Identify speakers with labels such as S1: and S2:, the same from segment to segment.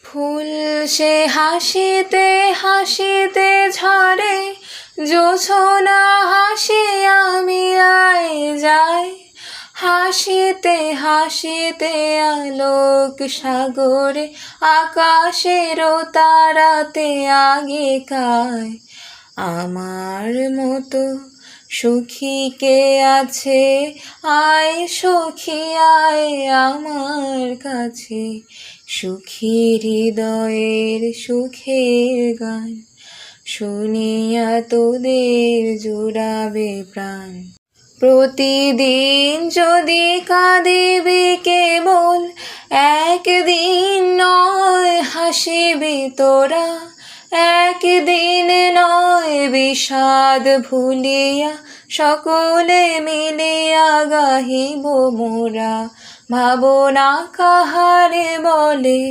S1: ফুল সে হাসিতে হাসিতে ঝরে, জোছনা হাসিয়া মিলায় যায়। হাসিতে হাসিতে আলোক সাগরে, আকাশেরও তারাতে আগেকায়। আমার মতো সুখী কে আছে, আয় সখী আয় আমার কাছে। সুখী হৃদয়ের সুখের গান শুনিয়া তোদের জুড়াবে প্রাণ। প্রতিদিন যদি কাঁদিবি কেবল, একদিন নয় হাসিবি তোরা। একদিন নয় বিষাদ ভুলিয়া, সকলে মিলিয়া গাহিব মোরা। ভাবনা কাহারে বলে,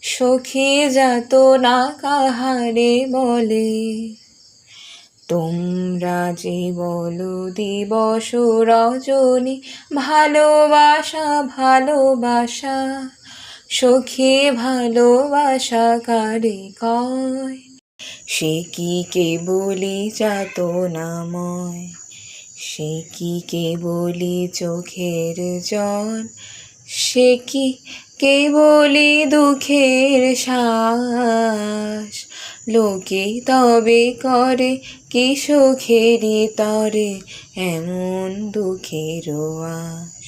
S1: সখী যাতনা কাহারে বলে। তোমরা যে বলো দিবস রজনী, ভালোবাসা ভালোবাসা। সখী ভালোবাসা কারে কয়, সে কি কেবলি যাতনাময়। সে কি কেবলি চোখের জল, সে কি কেবলি দুঃখের শ্বাস। লোকে তবে করে কি সুখেরই তরে, এমন দুঃখের আশ।